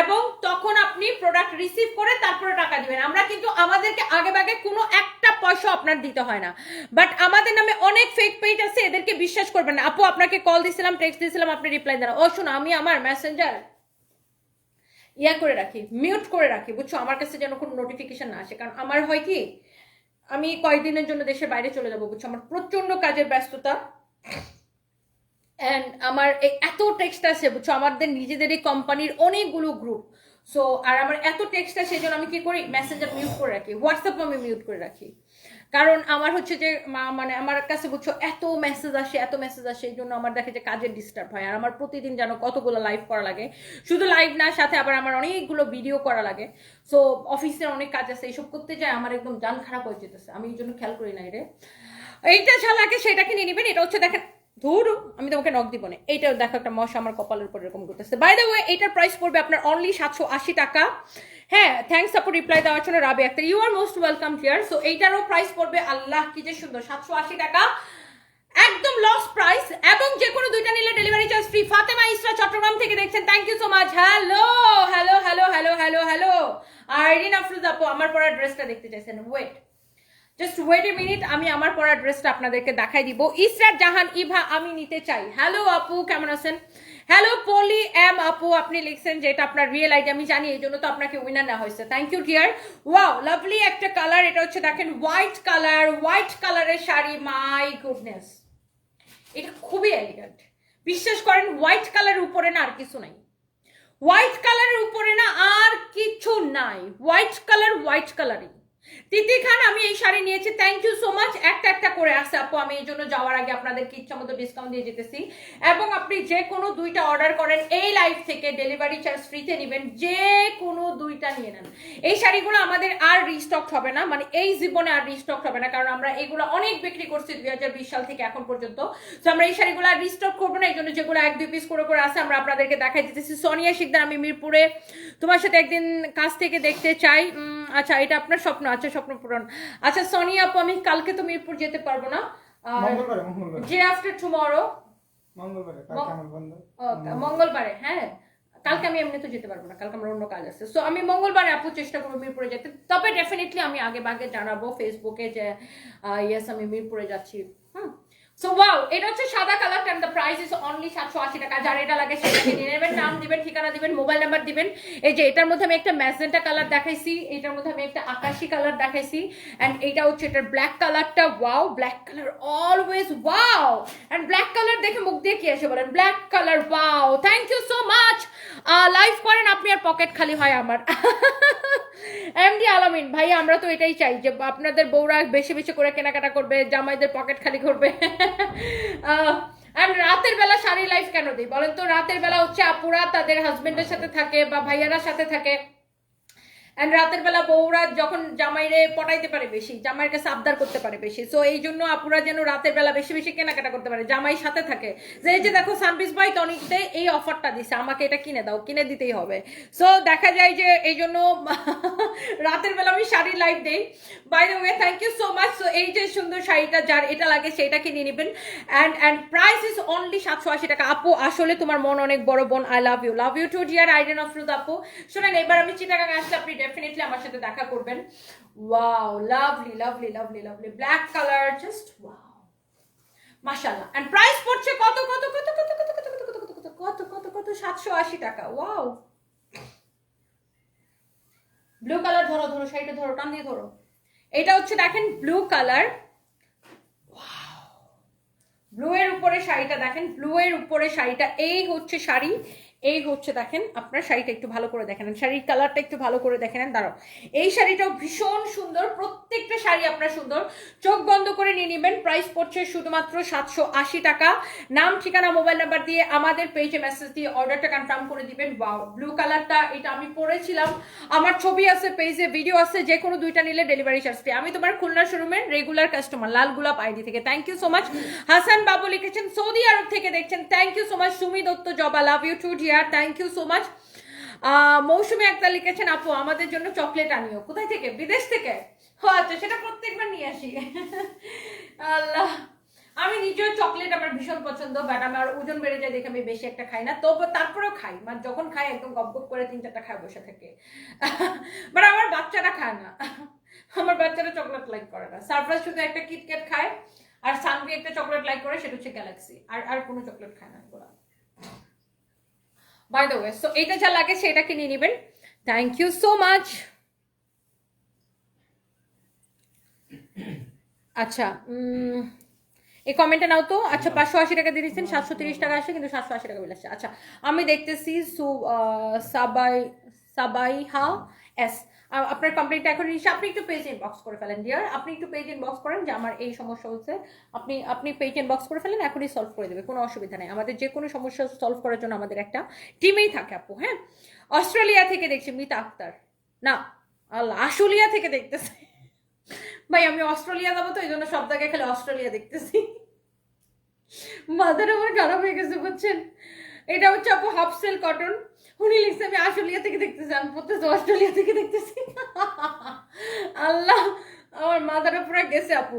এবং তখন আপনি প্রোডাক্ট রিসিভ করে তারপরে টাকা দিবেন। আমরা কিন্তু আমাদেরকে আগে ভাগে কোনো একটা পয়সা আপনার দিতে হয় না। বাট আমাদের নামে অনেক ফেক পেজ আছে, এদেরকে বিশ্বাস করবেন না। আপু আপনাকে কল দিছিলাম, টেক্সট দিছিলাম, আপনি রিপ্লাই দেন। ও শোনো, আমি আমার মেসেঞ্জার করে রাখি, মিউট করে রাখি, বুঝছো, আমার কাছে যেন কোনো নোটিফিকেশন না আসে। কারণ আমার হয় কি, আমি কয়েকদিনের জন্য দেশের বাইরে চলে যাবো, বুঝছো, আমার প্রচন্ড কাজের ব্যস্ততা, অ্যান্ড আমার এত টেক্সট আছে, বুঝছো, আমাদের নিজেদের এই কোম্পানির অনেকগুলো গ্রুপ। সো আর আমার এত টেক্সট আছে, সেই জন্য আমি কি করি, মেসেঞ্জার মিউট করে রাখি, হোয়াটসঅ্যাপ আমি মিউট করে রাখি। কারণ আমার হচ্ছে যে মানে আমার কাছে, বুঝছো, এত মেসেজ আসে, এই জন্য আমার দেখে যে কাজের ডিস্টার্ব হয়। আর আমার প্রতিদিন যেন কতগুলো লাইভ করা লাগে, শুধু লাইভ না, সাথে আবার আমার অনেকগুলো ভিডিও করা লাগে। সো অফিসের অনেক কাজ আছে, এইসব করতে যায় আমার একদম জান খারাপ হয়ে যেতেছে, আমি এই জন্য খেয়াল করি না রে। এইটা ছাড়াকে সেটাকে নিয়ে নিবেন। এটা হচ্ছে দেখেন, ধরু আমি তোমাকে নক দিব না, এইটাও দেখো একটা মশা আমার কপালের উপর এরকম করতেছে। বাই দ্য ওয়ে, এটার প্রাইস পড়বে আপনার অনলি 780 টাকা। হ্যাঁ, থ্যাংকস আপু রিপ্লাই দেওয়ার জন্য, Rabi Akter, you are most welcome here. So এইটারও প্রাইস পড়বে, আল্লাহ কি যে সুন্দর, 780 টাকা, একদম লস প্রাইস, এবং যে কোনো দুইটা নিলে delivery charge free. Fatema Isra Chittagong থেকে দেখছেন, thank you so much. Hello hello hello hello hello hello. Irin Afroz আপু আমার পরা ড্রেসটা দেখতে চাইছেন, wait, just wait a minute, আমি আমার পরা ড্রেসটা আপনাদেরকে দেখাই দিব। ইসরাত জাহান ইভা, আমি নিতে চাই। হ্যালো আপু, কেমন আছেন? হ্যালো পলি এম আপু, আপনি লিখছেন যে এটা আপনার রিয়েল আইডি, আমি জানি, এই জন্য তো আপনাকে উইনার না হয়েছে। Thank you dear. Wow, lovely একটা কালার, এটা হচ্ছে দেখেন হোয়াইট কালারের শাড়ি, মাই গুডনেস, এটা খুবই এলিগেন্ট। বিশ্বাস করেন, হোয়াইট কালারের উপরে না আর কিছু নাই, হোয়াইট কালারের উপরে না আর কিছু নাই, হোয়াইট কালারই। তিতি খান, আমি এই শাড়ি নিয়েছি, থ্যাংক ইউ সো মাচ। একটা করে আসছে আপু, আমি এই জন্য যাওয়ার আগে আপনাদেরকে ইচ্ছা মতো ডিসকাউন্ট দিয়ে যেতেছি। এবং আপনি যে কোনো দুইটা অর্ডার করেন এই লাইভ থেকে, ডেলিভারি চার্জ ফ্রিতে নেবেন, যে কোনো দুইটা নিয়ে নেন। এই শাড়িগুলো আমাদের আর রিস্টক হবে না, মানে এই জীবনে আর রিস্টক হবে না, কারণ আমরা এগুলো অনেক বিক্রি করছি 2020 সাল থেকে এখন পর্যন্ত। তো আমরা এই শাড়িগুলো আর রিস্টক করবো না, এই জন্য যেগুলো 1-2 পিস করে আছে আমরা আপনাদেরকে দেখাই দিতেছি। সোনিয়া শিকদার, আমি মিরপুরে তোমার সাথে একদিন কাছ থেকে দেখতে চাই। আচ্ছা, এটা আপনার স্বপ্ন, আচ্ছা স্বপ্ন পূরণ। আচ্ছা সোনিয়া আপু, আমি কালকে তো মিরপুর যেতে পারবো না, ডে আফটার টুমরো, মঙ্গলবারে। হ্যাঁ, কালকে আমি এমনি তো যেতে পারবো না, কালকে আমার অন্য কাজ আছে। সো আমি মঙ্গলবারে আপু চেষ্টা করবো মিরপুরে যেতে, তবে ডেফিনেটলি আমি আগে ভাগে জানাবো ফেসবুকে যে ইয়েস আমি মিরপুরে যাচ্ছি। সো ওয়াও, এটা হচ্ছে সাদা colour, and the price is only 780 taka. যার এটা লাগে সেটাকে নিয়ে নেবেন, নাম দিবেন, ঠিকানা দিবেন, মোবাইল নাম্বার দিবেন। এই যে এটার মধ্যে আমি একটা ম্যাজেন্টা কালার দেখাইছি, এটার মধ্যে আমি একটা আকাশি কালার দেখাইছি, এন্ড এটা হচ্ছে এটার ব্ল্যাক কালারটা। Wow, black colour always wow, and black colour দেখে মুখ দিয়ে কি আসে বলেন, black colour, wow, thank you so much. Live করেন আপনি, আর পকেট খালি হয় আমার। এমডি আলামিন ভাই, আমরা তো এটাই চাই যে আপনাদের বউরা বেশি বেশি করে কেনাকাটা করবে, জামাইদের পকেট খালি করবে। আর রাতের বেলা শাড়ি লাইফ কেন দিই বলেন তো? রাতের বেলা হচ্ছে আপুরা তাদের হাজবেন্ডের সাথে থাকে বা ভাইয়ারা সাথে থাকে, এন্ড রাতের বেলা বউরা যখন জামাইরে পটাইতে পারে বেশি, জামাইয়ের কাছে আবদার করতে পারে বেশি। সো এই জন্য আপুরা যেন রাতের বেলা বেশি বেশি কেনাকাটা করতে পারে, জামাই সাথে থাকে। যে এই যে দেখো সানবিস ভাই টনিকতে এই অফারটা দিছে, আমাকে এটা কিনে দাও, কিনে দিতেই হবে। সো দেখা যায় যে এই জন্য রাতের বেলা আমি শাড়ি লাইভ দেই। By the way, thank you so much. So এই যে সুন্দর শাড়িটা, যার এটা লাগে সেটা কিনে নেবেন, এন্ড প্রাইস ইজ অনলি 780 টাকা। আপু আসলে তোমার মন অনেক বড় বোন, I love you too dear আইডেন অফরুদ আপু। শোনেন, এবার আমি চিটাগাং আসলে আপনি ডেফিনেটলি আমার সাথে দেখা করবেন। Wow, lovely lovely lovely lovely black colour, just wow, মাশাআল্লাহ। এন্ড প্রাইস পড়ছে কত কত কত কত কত কত কত কত কত কত কত কত 780 টাকা। ওয়াও, ব্লু কালার, ধরো ধরো শাড়িটা, ধরো, টান দিয়ে ধরো। এটা হচ্ছে দেখেন ব্লু কালার, ব্লু এর উপরে শাড়িটা দেখেন, ব্লু এর উপরে শাড়িটা, এই হচ্ছে শাড়ি, এই হচ্ছে দেখেন আপনার শাড়িটা, একটু ভালো করে দেখেন, শাড়ির কালারটা একটু ভালো করে দেখেন। দাঁড়াও, এই শাড়িটাও ভীষণ সুন্দর, প্রত্যেকটা শাড়ি আপনার সুন্দর, চোখ বন্ধ করে নিয়ে নেবেন। প্রাইস পড়ছে শুধুমাত্র 780 টাকা। নাম, ঠিকানা, মোবাইল নাম্বার দিয়ে আমাদের পেজে মেসেজ দিয়ে অর্ডারটা কনফার্ম করে দিবেন। ওয়াও, ব্লু কালারটা, এটা আমি পরেছিলাম, আমার ছবি আছে পেজে, ভিডিও আছে, যে কোনো দুইটা নিলে ডেলিভারি চার্জ ফ্রি। আমি তোমার খুলনা শোরুমের রেগুলার কাস্টমার, লাল গোলাপ আইডি থেকে। Thank you so much. Hasan Babu লিখেছেন সৌদি আরব থেকে দেখছেন, thank you so much. Sumi Dutta Joba, love you too dear, thank you so much. Mousumi Akter লিখেছেন আপু আমাদের জন্য চকলেট আনিও। কোথায় থেকে? বিদেশ থেকে? ও আচ্ছা, সেটা প্রত্যেকবার নিয়ে আসি। আল্লাহ, আমি নিজেও চকলেট আমার ভীষণ পছন্দ, বাট আমার ওজন বেড়ে যায় দেখে আমি বেশি একটা খাই না, তবু তারপরেও খাই, মানে যখন খাই একদম গপ গপ করে 3-4টা খায় বসে থাকে। বাট আমার বাচ্চারা খায় না, আমার বাচ্চারা চকলেট লাইক করে না। সারপ্রাইজ শুধু একটা কিটক্যাট খায়, আর সানভি একটা চকলেট লাইক করে, সেটা হচ্ছে গ্যালাক্সি, আর কোনো চকলেট খায় না ওরা। বাই দ্য ওয়ে, সো এটা যা লাগে সেটা কিনে নেবেন। Thank you so much. আচ্ছা, এই কমেন্টটা নাও তো। আচ্ছা, 580 টাকা দিয়ে দিচ্ছেন, 730 টাকা আসে, কিন্তু 780 টাকা বিল আসছে। আচ্ছা, আমি দেখতেছি সাবাইহা এস, আপনার কমপ্লেন্টটা এখন নিশ্চয়, আপনি একটু পেজ ইনবক্স করে ফেলেন ডিয়ার, আপনি একটু পেজ ইনবক্স করেন যে আমার এই সমস্যা হচ্ছে, আপনি পেজ ইনবক্স করে ফেলেন, এখনই সলভ করে দেবে, কোনো অসুবিধা নেই। আমাদের যে কোনো সমস্যা সলভ করার জন্য আমাদের একটা টিমেই থাকে আপু। হ্যাঁ, অস্ট্রেলিয়া থেকে দেখছি মিতা আক্তার, না আল্লাহ, আশুলিয়া থেকে দেখতেছি। ভাই আমি অস্ট্রেলিয়া যাবো তো, এই জন্য সব জায়গায় খালি অস্ট্রেলিয়া দেখতেছি, মাথাটা আমার খারাপ হয়ে গেছে বুঝছেন। এটা হচ্ছে আপু হাফ সেল কটন, উনি লিখছে আমি আশুলিয়া থেকে দেখতেছি, আমি বলতেছি অস্ট্রেলিয়া থেকে দেখতেছি। আল্লাহ, আমার মাথাটা পুরো গেছে আপু।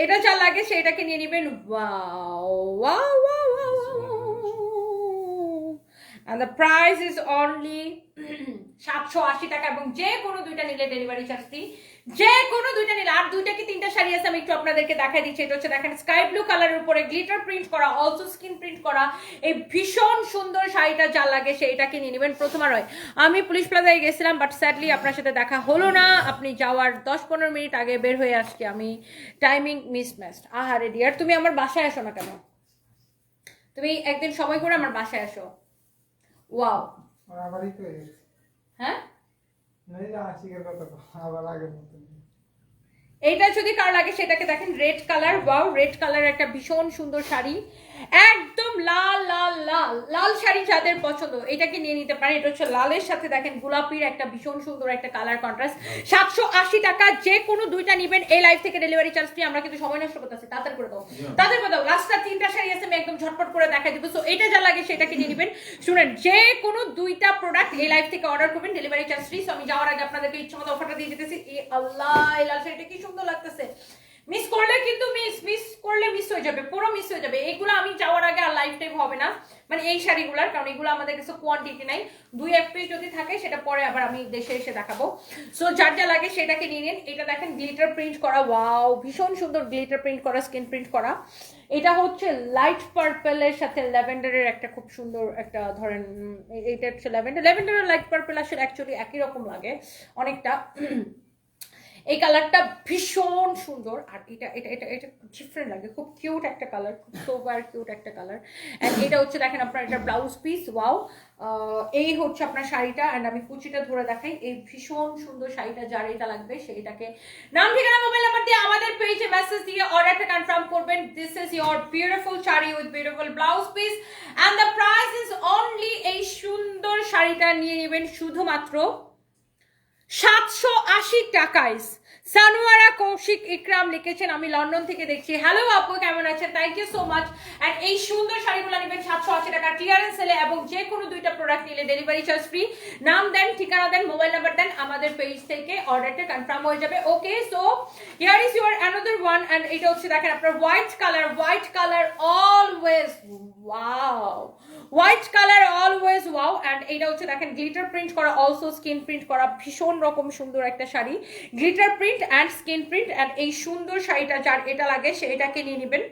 এটা যা লাগে সেটাকে নিয়ে নেবেন। Wow wow wow wow, and the price is only 780 টাকা, এবং যে কোনো দুইটা নিলে ডেলিভারি চার্জ দিই, যে কোনো দুইটা নিলে। আর দুইটা কি তিনটা শাড়ি আছে, আমি একটু আপনাদেরকে দেখাই দিচ্ছি। এটা হচ্ছে দেখেন স্কাই ব্লু কালারের উপরে গ্লিটার প্রিন্ট করা, অলসো স্কিন প্রিন্ট করা, এই ভীষণ সুন্দর শাড়িটা যা লাগে সেইটাকে নিয়ে নেবেন। প্রথমবার হয় আমি পুলিশ প্লাজায় গেছিলাম, বাট স্যাডলি আপনার সাথে দেখা হলো না, আপনি যাওয়ার 10-15 মিনিট আগে বের হয়ে আসছি আমি, টাইমিং মিসম্যাচড। আহারে ডিয়ার, তুমি আমার বাসায় আসো না কেন? তুমি একদিন সময় করে আমার বাসায় আসো। ওয়াও, হ্যাঁ এইটা যদি কার লাগে সেটাকে দেখেন, red colour. Wow, red colour একটা ভীষণ সুন্দর শাড়ি, একদম লাল লাল লাল লাল শাড়ি যাদের পছন্দ এটাকে নিয়ে নিতে পারেন। এটা হচ্ছে লালের সাথে দেখেন গোলাপির একটা ভীষণ সুন্দর একটা কালার কন্ট্রাস্ট। 780 টাকা, যে কোনো দুইটা নিবেন। এই লাইভ থেকে ডেলিভারি চার্জ ফ্রি। আমরা কিন্তু সময় নষ্ট করতেছি, তাড়াতাড়ি করে দাও, তাড়াতাড়ি করে দাও। লাস্টটা 3টা শাড়ি আছে, আমি একদম ঝটপট করে দেখাই দিব। সো এটা যা লাগে সেটাকে নিয়ে নিবেন। শুনেন, যে কোনো দুইটা প্রোডাক্ট এই লাইভ থেকে অর্ডার করবেন, ডেলিভারি চার্জ ফ্রি। সো আমি যাওয়ার আগে আপনাদেরকে ইচ্ছামতো অফারটা দিয়ে দিতেছি। আল্লাহ, এই লাল শাড়িটা কি সুন্দর লাগতেছে, মিস করলে কিন্তু মিস করলে মিস হয়ে যাবে, পুরো মিস হয়ে যাবে। এগুলো আমি যাওয়ার আগে আর লাইফ টাইম হবে না, মানে এই শাড়িগুলার, কারণ এগুলো আমাদের কাছে কোয়ান্টিটি নাই। 2-1 পিস যদি থাকে সেটা পরে আবার আমি দেশে এসে দেখাবো। সো যার যা লাগে সেটাকে নিয়ে নিন। এটা দেখেন গ্লিটার প্রিন্ট করা, ওয়াও ভীষণ সুন্দর গ্লিটার প্রিন্ট করা, স্কিন প্রিন্ট করা। এটা হচ্ছে লাইট পার্পেলের সাথে ল্যাভেন্ডারের একটা খুব সুন্দর একটা, ধরেন এটা হচ্ছে ল্যাভেন্ডার আর লাইট পার্পেল আসলে অ্যাকচুয়ালি একই রকম লাগে অনেকটা। এই কালারটা ভীষণ সুন্দর, আর এটা এটা এটা এটা ডিফারেন্ট লাগে, খুব কিউট একটা কালার, খুব সোবার কিউট একটা কালার। অ্যান্ড এটা হচ্ছে দেখেন আপনার এটা ব্লাউজ পিস। ওয়াও, এই হচ্ছে আপনার শাড়িটা। অ্যান্ড আমি কুচিটা ধরে দেখাই, এই ভীষণ সুন্দর শাড়িটা যার এটা লাগবে সেইটাকে নাম, ঠিকানা, মোবাইল নাম্বার দিয়ে আমাদের পেজে মেসেজ দিয়ে অর্ডারটা কনফার্ম করবেন। This is your beautiful sari with beautiful blouse piece, and the price is only, এই সুন্দর শাড়িটা নিয়ে নেবেন শুধুমাত্র 780 টাকায়। সানোয়ারা কৌশিক ইকরাম লিখেছেন, আমি লন্ডন থেকে দেখছি। হ্যালো আপু, কেমন আছেন? Thank you so much. And এই সুন্দর শাড়িগুলো নেবেন 780 টাকা ক্লিয়ারেন্স সেলে, এবং যে কোনো দুইটা প্রোডাক্ট নিলে ডেলিভারি চার্জ ফ্রি। নাম দেন, ঠিকানা দেন, মোবাইল নাম্বার দেন, আমাদের পেজ থেকে অর্ডারটা কনফার্ম হয়ে যাবে। Okay, so here is your another one. And এটা হচ্ছে দেখেন আপনার white colour always wow, white colour always wow. And এটা হচ্ছে দেখেন গ্লিটার প্রিন্ট করা, অলসো স্কিন প্রিন্ট করা, ভীষণ রকম সুন্দর একটা sari, glitter print and skin print. And এই সুন্দর শাড়িটা যার এটা লাগে সেটাকে নিয়ে নেবেন।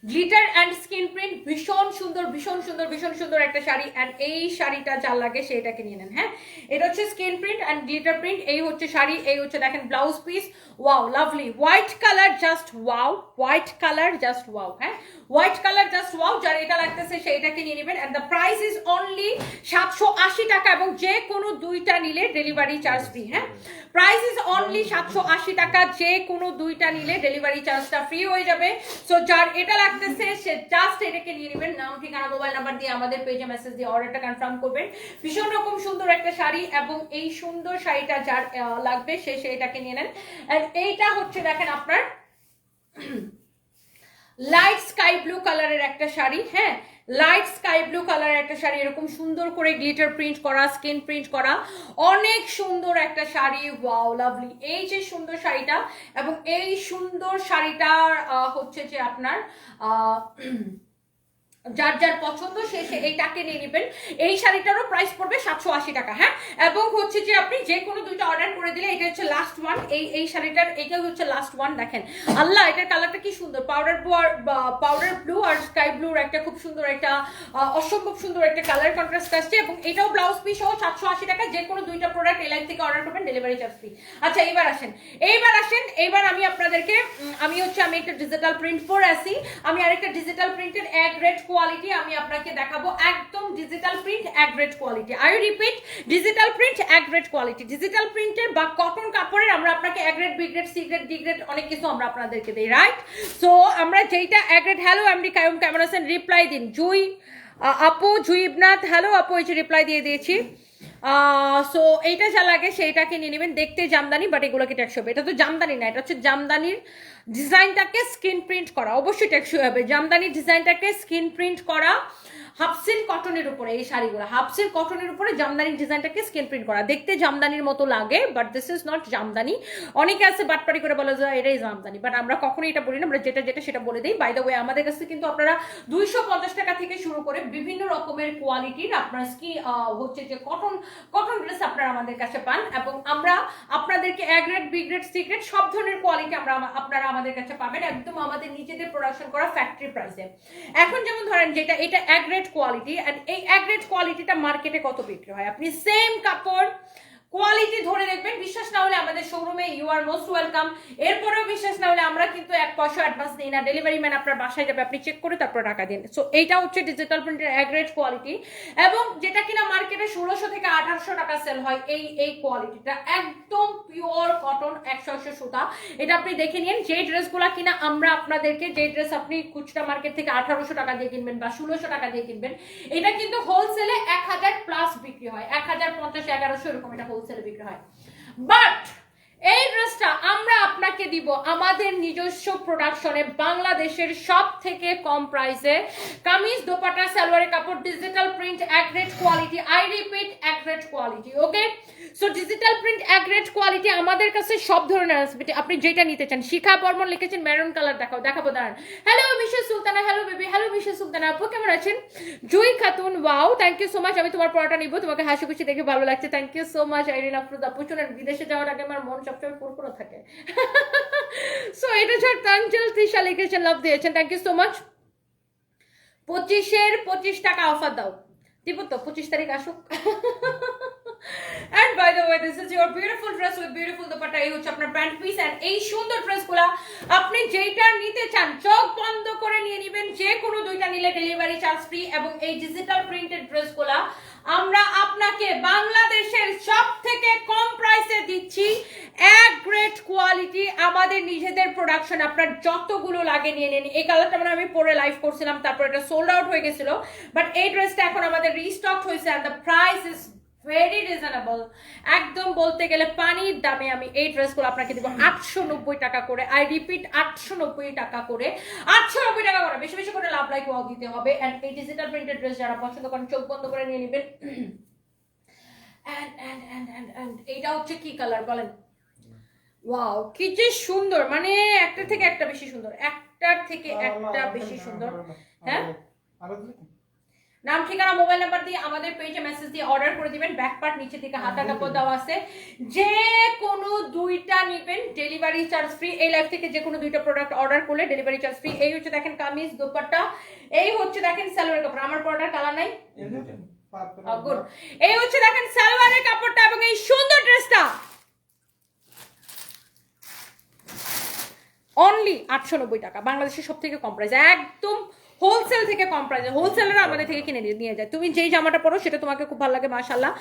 গ্লিটার অ্যান্ড স্কিন প্রিন্ট, ভীষণ সুন্দর ভীষণ সুন্দর ভীষণ সুন্দর একটা শাড়ি। অ্যান্ড এই শাড়িটা যার লাগে সেটাকে নিয়ে নেন। হ্যাঁ, এটা হচ্ছে skin print and glitter print, এই হচ্ছে শাড়ি, এই হচ্ছে দেখেন blouse piece. Wow, lovely white colour, just wow, white colour just wow. হ্যাঁ, হোয়াইট কালার জাস্ট ওয়াও, যার এটা লাগতেছে সেইটাকে নিয়ে নেবেন। And the price is only 780 টাকা, এবং যে কোনো দুইটা নিলে ডেলিভারি চার্জ ফ্রি। হ্যাঁ, প্রাইস ইজ অনলি 780 টাকা, যে কোনো দুইটা নিলে ডেলিভারি চার্জটা ফ্রি হয়ে যাবে। সো যার এটা লাগতেছে সে জাস্ট এটাকে নিয়ে নেবেন, নাম, ঠিকানা, মোবাইল নাম্বার দিয়ে আমাদের পেজে মেসেজ দিয়ে অর্ডারটা কনফার্ম করবেন। ভীষণ রকম সুন্দর একটা শাড়ি, এবং এই সুন্দর শাড়িটা যার লাগবে সে সেটাকে নিয়ে নেন। আর এইটা হচ্ছে দেখেন আপনার লাইট স্কাই ব্লু কালারের একটা শাড়ি। হ্যাঁ, লাইট স্কাই ব্লু কালার একটা শাড়ি, এরকম সুন্দর করে গ্লিটার প্রিন্ট করা, স্কিন প্রিন্ট করা, অনেক সুন্দর একটা শাড়ি। ওয়াও লাভলি, এই যে সুন্দর শাড়িটা, এবং এই সুন্দর শাড়িটার হচ্ছে যে আপনার যার যার পছন্দ সে এইটাকে নিয়ে নেবেন। এই শাড়িটারও প্রাইস পড়বে 780 টাকা। হ্যাঁ, এবং হচ্ছে যে আপনি যে কোনো দুইটা অর্ডার করে দিলে এটা হচ্ছে লাস্ট ওয়ান। এই শাড়িটার এইটা হচ্ছে লাস্ট ওয়ান। দেখেন আল্লাহ, এটার কালারটা কি সুন্দর, পাউডার ব্লু আর স্কাই ব্লুর একটা খুব সুন্দর একটা অসম্ভব সুন্দর একটা কালার কন্ট্রাস্ট আসছে, এবং এটাও ব্লাউজ পিস সহ 780 টাকা। যে কোনো দুইটা প্রোডাক্ট এই লাইন থেকে অর্ডার করবেন, ডেলিভারি চার্জ ফ্রি। আচ্ছা এইবার আসেন, এইবার আমি আপনাদেরকে আমি একটা ডিজিটাল প্রিন্ট পরে আসি। আমি আরেকটা ডিজিটাল প্রিন্টের এক গ্রেড কোয়ালিটি আমি আপনাকে দেখাবো, একদম digital print A grade quality. I repeat, digital print A grade quality. Digital প্রিন্টের বা কটন কাপড়ের আমরা আপনাকে A grade, B grade, C grade, D grade অনেক কিছু আমরা আপনাদেরকে দিই, রাইট? সো আমরা যেইটা এক গ্রেড, হ্যালো এমডি কায়ুম, কেমন আছেন? রিপ্লাই দিন। আপু জুইবনাথ, হ্যালো আপু, এই যে রিপ্লাই দিয়ে দিয়েছি। সো এইটা যা লাগে সেইটাকে নিয়ে নেবেন। দেখতে জামদানি, বাট এগুলোকে টেকসই হবে। এটা তো জামদানি না, এটা হচ্ছে জামদানির ডিজাইনটাকে স্কিন প্রিন্ট করা, অবশ্যই টেকসই হবে। জামদানির ডিজাইনটাকে স্কিন প্রিন্ট করা হাফসিল কটনের উপরে এই শাড়িগুলো, হাফসিল কটনের উপরে জামদানির ডিজাইনটাকে স্কিন প্রিন্ট করা। দেখতে জামদানির মতো লাগে, but this is not Jamdani. অনেকে আছে বাটপাড়ি করে বলে যে এটাই জামদানি, বাট আমরা কখনোই এটা বলি না, আমরা যেটা সেটা বলে দিই। বাই দ্য ওয়ে, আমাদের কাছে কিন্তু আপনারা 250 টাকা থেকে শুরু করে বিভিন্ন রকমের কোয়ালিটির আপনার হচ্ছে যে কটন ড্রেস আপনারা আমাদের কাছে পান, এবং আমরা আপনাদেরকে A grade, B grade, C grade সব ধরনের কোয়ালিটি আপনারা আমাদের কাছে পাবেন, একদম আমাদের নিজেদের প্রোডাকশন করা ফ্যাক্টরি প্রাইসে। এখন যেমন ধরেন যেটা এটা এ গ্রেড কোয়ালিটি, এন্ড এই এ গ্রেড কোয়ালিটিটা মার্কেটে কত বিক্রি হয়, আপনি সেম কাপড় কোয়ালিটি ধরে দেখবেন। বিশ্বাস না হলে আমাদের শোরুমে ইউ আর মোস্ট ওয়েলকাম। এরপরেও বিশ্বাস না হলে আমরা কিন্তু 1 পয়সা অ্যাডভান্স দিই না, ডেলিভারি ম্যান আপনার বাসায় যাবে, আপনি চেক করে তারপর টাকা দিন। সো এইটা হচ্ছে ডিজিটাল প্রিন্টের এ গ্রেড কোয়ালিটি, এবং যেটা কিনা মার্কেটে 1600 থেকে 1800 টাকা সেল হয়। এই কোয়ালিটিটা একদম পিওর কটন, 100 সুতা। এটা আপনি দেখে নিন। যে ড্রেসগুলা কিনা আমরা আপনাদেরকে, যে ড্রেস আপনি খুচরা মার্কেট থেকে 1800 টাকা দিয়ে কিনবেন বা 1600 টাকা দিয়ে কিনবেন, এটা কিন্তু হোলসেলে 1000 প্লাস বিক্রি হয়, 1050, 1100 এরকম এটা হোলসেলে বিক্রি হয়। বাট এই ড্রেসটা আমরা আপনাকে দিব আমাদের নিজস্ব প্রোডাকশনে, বাংলাদেশের সব থেকে কম প্রাইসে। কামিজ, দোপাট্টা, সালোয়ারের কাপড়, digital print A grade quality. I repeat, এক grade quality. Okay, so digital print A grade quality আমাদের কাছে সব ধরনের আসবে, আপনি যেটা নিতে চান। শিখা বর্মন লিখেছেন মেরুন কালার, দেখাবো দাঁড়ান। Hello Mrs Sultana, hello baby, hello Mrs Sultana আপু, কেমন আছেন? Jui Khatun, wow thank you so much. আমি তোমার পড়াটা নিব, তোমাকে হাসি খুশি দেখে ভালো লাগছে, thank you so much. Irin Afroz আপু, শুনেন বিদেশে যাওয়ার আগে আমার মন সবসময় ফুরফুরে থাকে। সো এটা ছাড় তানজিল তৃষা লিখেছেন, লাভ দিয়েছেন, থ্যাংক ইউ সো মাচ। 25 টাকা অফার দাও, দিব তো, 25 তারিখ আসুক। And by the way, this is your beautiful dress with beautiful dupatta. এই হচ্ছে আপনার প্যান্ট পিস, এন্ড এই সুন্দর ড্রেসগুলো আপনি যেটা নিতে চান চোখ বন্ধ করে নিয়ে নেবেন। যে কোনো দুইটা নিলে ডেলিভারি চার্জ ফ্রি, এবং এই ডিজিটাল প্রিন্টেড ড্রেসগুলো আমরা আপনাকে বাংলাদেশের সব থেকে কম প্রাইসে দিচ্ছি, এক গ্রেড কোয়ালিটি, আমাদের নিজেদের প্রোডাকশন। আপনার যতগুলো লাগে নিয়ে নিন। এই কালারটা মানে আমি পরে লাইভ করছিলাম, তারপর এটা সোল্ড আউট হয়ে গেছিল, বাট এই ড্রেসটা এখন আমাদের রিস্টক হয়েছে, and the price is very reasonable. একদম বলতে গেলে পানির দামে আমি এই ড্রেসগুলো আপনাকে দিব 890 টাকা করে। আই রিপিট, 890 টাকা করে, 890 টাকা করে। বেশি বেশি করে লাভ লাইক ওয়াও দিতে হবে। এন্ড এই ডিজিটাল প্রিন্টেড ড্রেস যারা পছন্দ করেন চোখ বন্ধ করে নিয়ে নেবেন। এইটা হচ্ছে কি কালার বলেন? ওয়াও, কি যে সুন্দর, মানে একটা থেকে একটা বেশি সুন্দর, একটার থেকে একটা বেশি সুন্দর। হ্যাঁ, নাম, ঠিকানা, মোবাইল নাম্বার দিয়ে আমাদের পেজে মেসেজ দিয়ে অর্ডার করে দিবেন। ব্যাক পার্ট নিচে থেকে হাতা কাপড় দেওয়া আছে। যে কোনো দুইটা নিবেন, ডেলিভারি চার্জ ফ্রি। এই লাইভ থেকে যে কোনো দুইটা প্রোডাক্ট অর্ডার করলে ডেলিভারি চার্জ ফ্রি। এই হচ্ছে দেখেন কামিজ, দোপাট্টা, এই হচ্ছে দেখেন সালোয়ারের কাপড়। আমার পর্দার কালার নাই, গুড। এই হচ্ছে দেখেন সালোয়ারের কাপড়টা, এবং এই সুন্দর ড্রেসটা অনলি 890 টাকা, বাংলাদেশের সব থেকে কম প্রাইস, একদম হোলসেল থেকে কম প্রাইসে। হোলসেলাররা আমাদের থেকে কিনে নিয়ে যায়। তুমি যেই জামাটা পরো সেটা তোমাকে খুব ভালো লাগে, মাশাআল্লাহ।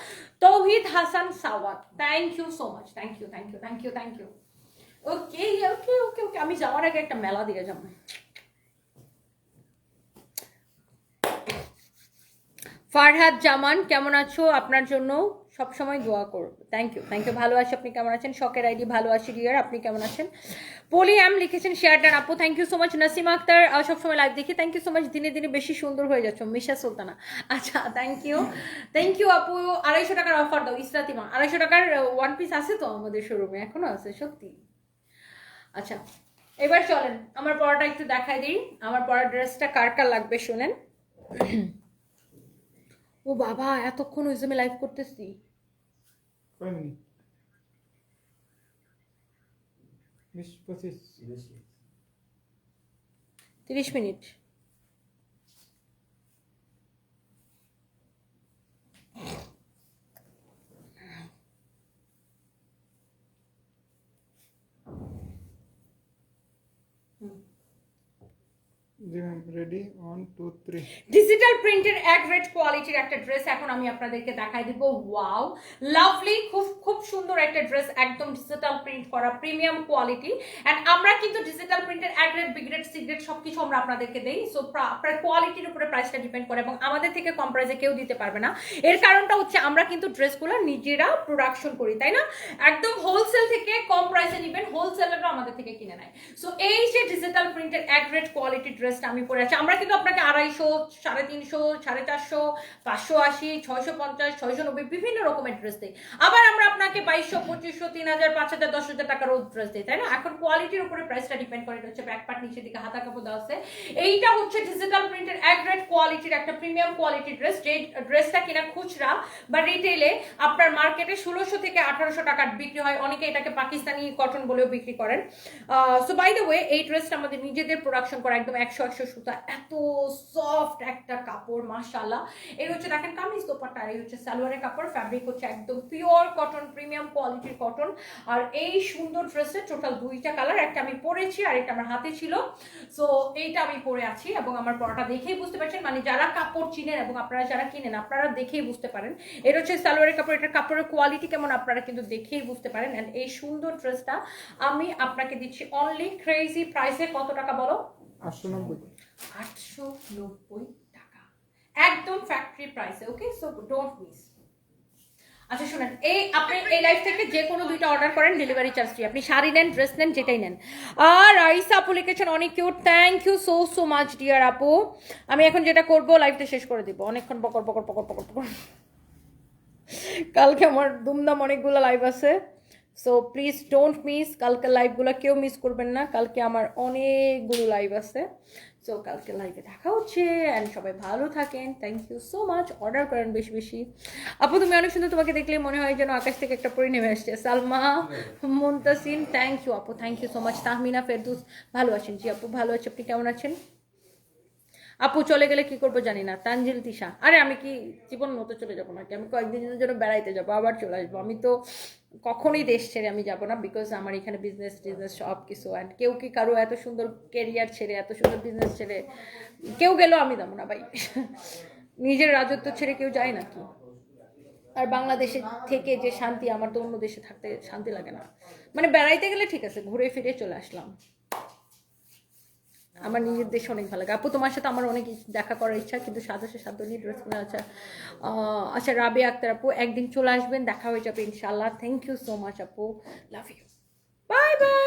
Tauhid Hasan Sawat, thank you so much, thank you, thank you, thank you, thank you. Okay okay okay okay, আমি যাওয়ার আগে একটা মেলা দিয়ে যাব। ফারহাদ জামান, কেমন আছো? আপনার জন্য সবসময় দোয়া করবো। থ্যাংক ইউ ভালো আছি, আপনি কেমন আছেন? শখের আইডি ভালো আছি ডিয়ার, আপনি কেমন আছেন? পলি এম লিখেছেন শেয়ার ডান আপু, thank you so much. Nasima Akter সবসময় লাইভ দেখি, থ্যাংক ইউ সো মাচ। দিনে দিনে বেশি সুন্দর হয়ে যাচ্ছে মিশা সুলতানা। আচ্ছা থ্যাংক ইউ আপু। 250 টাকার অফার দাও ইসরাতিমা। 250 টাকার ওয়ান পিস আছে তো আমাদের শোরুমে, এখনো আছে সত্যি। আচ্ছা এবার চলেন আমার পরাটা একটু দেখাই দিই। আমার পরা ড্রেসটা কার কার লাগবে শোনেন। ও বাবা এতক্ষণ ওই জন্য লাইভ করতেছি। 30 মিনিট। রেডি 1 2 3 ডিজিটাল প্রিন্টের এক গ্রেড কোয়ালিটির একটা ড্রেস এখন আমি আপনাদেরকে দেখাই দিব। ওয়াও লাভলি, খুব খুব সুন্দর একটা ড্রেস, একদম ডিজিটাল প্রিন্ট করা প্রিমিয়াম কোয়ালিটি। এন্ড আমরা কিন্তু ডিজিটাল প্রিন্টের A grade B grade C grade সবকিছু আমরা আপনাদেরকে দেই। সো আপনার কোয়ালিটির উপরে প্রাইসটা ডিপেন্ড করে এবং আমাদের থেকে কম প্রাইসে কেউ দিতে পারবে না। এর কারণটা হচ্ছে আমরা কিন্তু ড্রেসগুলো নিজেরা প্রোডাকশন করি, তাই না? একদম হোলসেল থেকে কম প্রাইসে নেবেন, হোলসেলাররা আমাদের থেকে কিনে নেয়। সো এই যে ডিজিটাল প্রিন্টের এক গ্রেড কোয়ালিটির ড্রেসটা আমি পরে আছি, আমরা কিন্তু আপনাকে 250, 350, 450, 580, 650, 690 বিভিন্ন রকমের ড্রেস দেই। আবার আমরা আপনাকে 2200, 2500, 3000, 5000, 10,000 টাকারও ড্রেস দেই, তাই না? এখন কোয়ালিটির উপরে প্রাইসটা ডিপেন্ড করে। এটা হচ্ছে ব্যাক পার্ট, নিচের দিকে হাতা কাপড় দেওয়া আছে। এইটা হচ্ছে ডিজিটাল প্রিন্টের এক গ্রেড কোয়ালিটির একটা প্রিমিয়াম কোয়ালিটির ড্রেস। যে ড্রেসটা কিনা খুচরা বা রিটেলে আপনার মার্কেটে 1600 থেকে 1800 টাকার বিক্রি হয়। অনেকে এটাকে পাকিস্তানি কটন বলেও বিক্রি করেন। সো বাই দ্য ওয়ে এই ড্রেসটা আমাদের নিজেদের প্রোডাকশন করা, একদম 100 সুতা, এত সফট একটা কাপড় মাশাআল্লাহ। এই হচ্ছে দেখেন কামিজ দোপাট্টা, এই হচ্ছে সালোয়ারের কাপড়, ফ্যাব্রিক হচ্ছে একদম পিওর কটন, প্রিমিয়াম কোয়ালিটির কটন। আর এই সুন্দর ড্রেসের টোটাল 2টা কালার, একটা আমি পরেছি আর একটা আমার হাতে ছিল। সো এইটা আমি পরে আছি এবং আমার পরাটা দেখেই বুঝতে পারছেন, মানে যারা কাপড় চিনেন এবং আপনারা যারা কিনেন আপনারা দেখেই বুঝতে পারেন। এটা হচ্ছে সালোয়ারের কাপড়, এটার কাপড়ের কোয়ালিটি কেমন আপনারা কিন্তু দেখেই বুঝতে পারেন। এন্ড এই সুন্দর ড্রেসটা আমি আপনাকে দিচ্ছি অনলি ক্রেজি প্রাইসে। কত টাকা বলো? 890 টাকা, একদম ফ্যাক্টরি প্রাইসে। ওকে, সো ডোন্ট মিস। আচ্ছা শুনেন, আপনি এই লাইফ থেকে যে কোনো 2টা অর্ডার করেন, ডেলিভারি চার্জ ফ্রি। আপনি শাড়ি নেন, ড্রেস নেন, যেটাই নেন। আর রাইসা আপু লিখেছেন অনেক cute, thank you so much dear আপু। আমি এখন যেটা করবো লাইফটা শেষ করে দিব, অনেকক্ষণ পকর পকর পকর পকর পকর। কালকে আমার দুমদাম অনেকগুলো লাইভ আছে, সো প্লিজ ডোন্ট মিস। কালকে লাইভগুলো কেউ মিস করবেন না, কালকে আমার অনেকগুলো লাইভ আছে। সো কালকে লাইভে দেখা হচ্ছে। অ্যান্ড সবাই ভালো থাকেন, thank you so much. Order করেন বেশি বেশি। আপু তুমি অনেক সুন্দর, তোমাকে দেখলে মনে হয় যেন আকাশ থেকে একটা পরি নেমে আসছে। সালমা মুনতাসিন, থ্যাংক ইউ আপু, thank you so much. Tahmina Ferdous, ভালো আছেন? জি আপু ভালো আছে, আপনি কেমন আছেন? আপু চলে গেলে কি করবো জানি না। তানজিল তিশা, আরে আমি কি জীবন মতো চলে যাবো নাকি? আমি কয়েকদিনের জন্য বেড়াইতে যাবো, আবার চলে আসবো। আমি তো কখনোই দেশ ছেড়ে আমি যাবো না, বিকজ আমার এখানে বিজনেস সব কিছু। অ্যান্ড কেউ কি কারো এত সুন্দর কেরিয়ার ছেড়ে, এত সুন্দর বিজনেস ছেড়ে কেউ গেলেও আমি যাবো না ভাই। নিজের রাজত্ব ছেড়ে কেউ যায় নাকি? আর বাংলাদেশে থেকে যে শান্তি, আমার তো অন্য দেশে থাকতে শান্তি লাগে না। মানে বেড়াইতে গেলে ঠিক আছে, ঘুরে ফিরে চলে আসলাম। আমার নিজের দেশে অনেক ভালো লাগে। আপু তোমার সাথে আমার অনেক দেখা করার ইচ্ছা, কিন্তু সাধ্য নিয়ে ড্রেস কিনে। আচ্ছা আচ্ছা রাবিয়া আক্তার আপু, একদিন চলে আসবেন, দেখা হয়ে যাবে ইনশাআল্লাহ। থ্যাংক ইউ সো মাচ আপু, লাভ ইউ, বাই বাই।